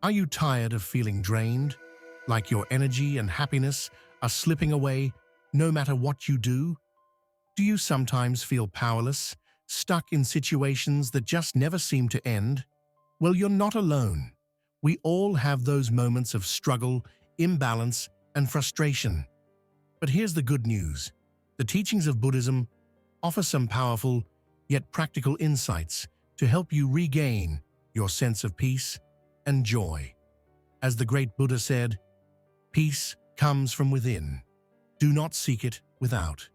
Are you tired of feeling drained? Like your energy and happiness are slipping away no matter what you do? Do you sometimes feel powerless, stuck in situations that just never seem to end? Well, you're not alone. We all have those moments of struggle, imbalance, and frustration. But here's the good news. The teachings of Buddhism offer some powerful, yet practical insights to help you regain your sense of peace and joy. As the great Buddha said, peace comes from within. Do not seek it without.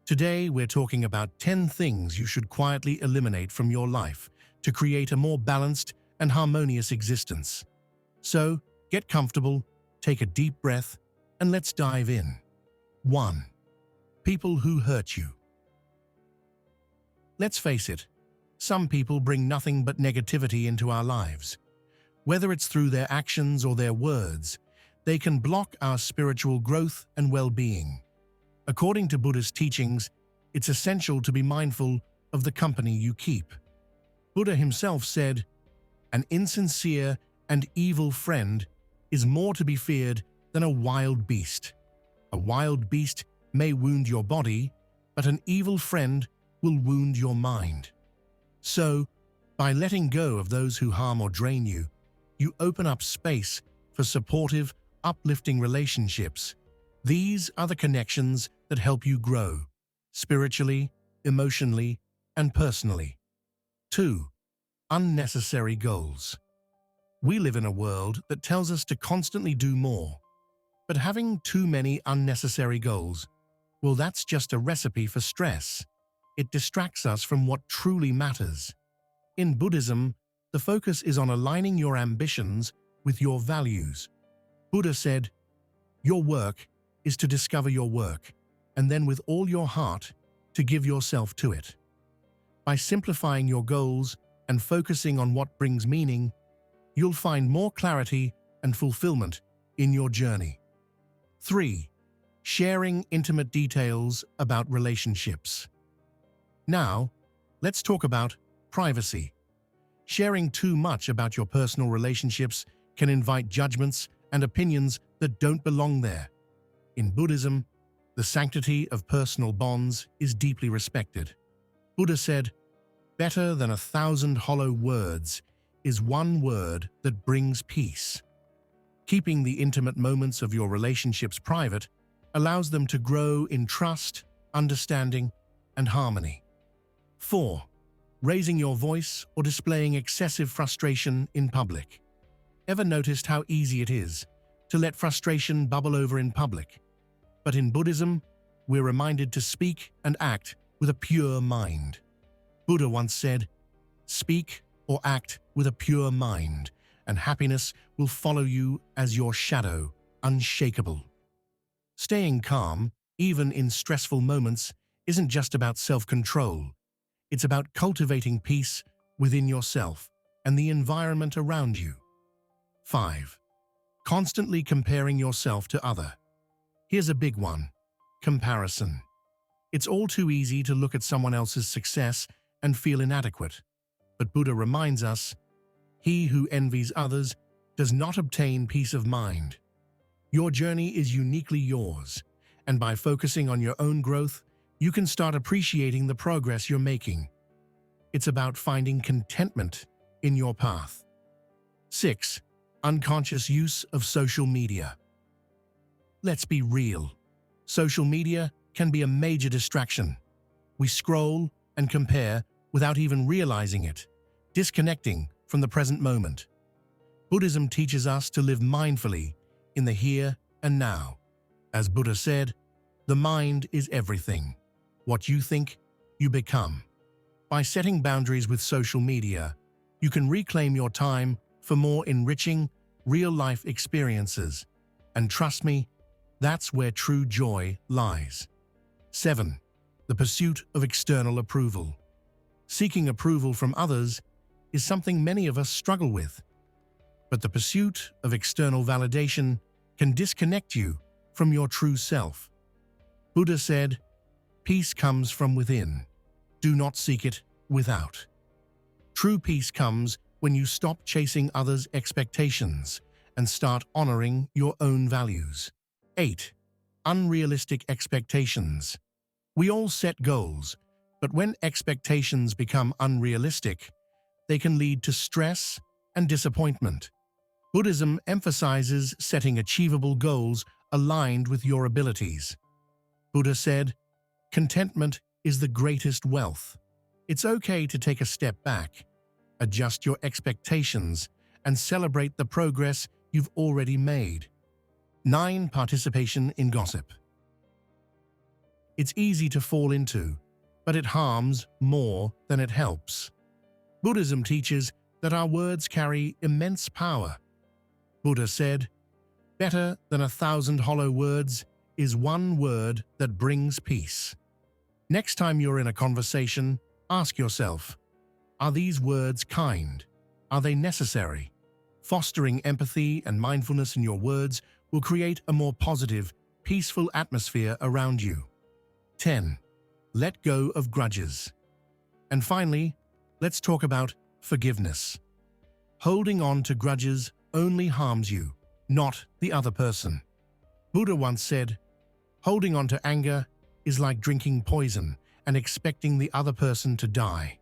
Today, we're talking about 10 things you should quietly eliminate from your life to create a more balanced and harmonious existence. So, get comfortable, take a deep breath, and let's dive in. 1. People who hurt you. Let's face it, some people bring nothing but negativity into our lives. Whether it's through their actions or their words, they can block our spiritual growth and well-being. According to Buddhist teachings, it's essential to be mindful of the company you keep. Buddha himself said, "An insincere and evil friend is more to be feared than a wild beast. A wild beast may wound your body, but an evil friend will wound your mind." So, by letting go of those who harm or drain you, you open up space for supportive, uplifting relationships. These are the connections that help you grow, spiritually, emotionally, and personally. 2. Unnecessary goals. We live in a world that tells us to constantly do more. But having too many unnecessary goals, well, that's just a recipe for stress. It distracts us from what truly matters. In Buddhism, the focus is on aligning your ambitions with your values. Buddha said, "Your work is to discover your work, and then with all your heart, to give yourself to it." By simplifying your goals and focusing on what brings meaning, you'll find more clarity and fulfillment in your journey. 3. Sharing intimate details about relationships. Now, let's talk about privacy. Sharing too much about your personal relationships can invite judgments and opinions that don't belong there. In Buddhism, the sanctity of personal bonds is deeply respected. Buddha said, "Better than 1,000 hollow words is one word that brings peace." Keeping the intimate moments of your relationships private allows them to grow in trust, understanding, and harmony. 4. Raising your voice or displaying excessive frustration in public. Ever noticed how easy it is to let frustration bubble over in public? But in Buddhism, we're reminded to speak and act with a pure mind. Buddha once said, "Speak or act with a pure mind, and happiness will follow you as your shadow, unshakable." Staying calm, even in stressful moments, isn't just about self-control. It's about cultivating peace within yourself and the environment around you. 5. Constantly comparing yourself to others. Here's a big one: comparison. It's all too easy to look at someone else's success and feel inadequate. But Buddha reminds us, he who envies others does not obtain peace of mind. Your journey is uniquely yours, and by focusing on your own growth, you can start appreciating the progress you're making. It's about finding contentment in your path. 6. Unconscious use of social media. Let's be real. Social media can be a major distraction. We scroll and compare without even realizing it, disconnecting from the present moment. Buddhism teaches us to live mindfully in the here and now. As Buddha said, "The mind is everything. What you think, you become." By setting boundaries with social media, you can reclaim your time for more enriching, real-life experiences. And trust me, that's where true joy lies. 7. The pursuit of external approval. Seeking approval from others is something many of us struggle with. But the pursuit of external validation can disconnect you from your true self. Buddha said, "Peace comes from within. Do not seek it without." True peace comes when you stop chasing others' expectations and start honoring your own values. 8. Unrealistic expectations. We all set goals, but when expectations become unrealistic, they can lead to stress and disappointment. Buddhism emphasizes setting achievable goals aligned with your abilities. Buddha said, "Contentment is the greatest wealth." It's okay to take a step back, adjust your expectations, and celebrate the progress you've already made. 9. Participation in gossip. It's easy to fall into, but it harms more than it helps. Buddhism teaches that our words carry immense power. Buddha said, "Better than 1,000 hollow words is one word that brings peace." Next time you're in a conversation, ask yourself, are these words kind? Are they necessary? Fostering empathy and mindfulness in your words will create a more positive, peaceful atmosphere around you. 10. Let go of grudges. And finally, let's talk about forgiveness. Holding on to grudges only harms you, not the other person. Buddha once said, "Holding on to anger is like drinking poison and expecting the other person to die."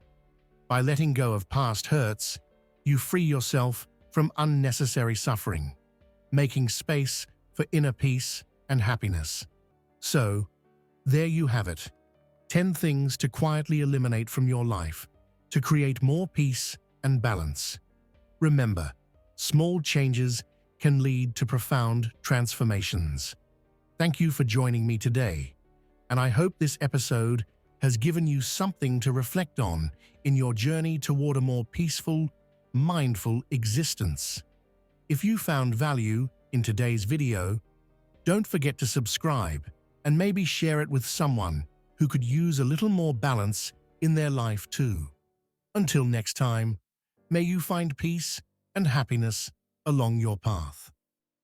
By letting go of past hurts, you free yourself from unnecessary suffering, making space for inner peace and happiness. So, there you have it. 10 things to quietly eliminate from your life to create more peace and balance. Remember, small changes can lead to profound transformations. Thank you for joining me today, and I hope this episode has given you something to reflect on in your journey toward a more peaceful, mindful existence. If you found value in today's video, don't forget to subscribe and maybe share it with someone who could use a little more balance in their life too. Until next time, may you find peace and happiness along your path.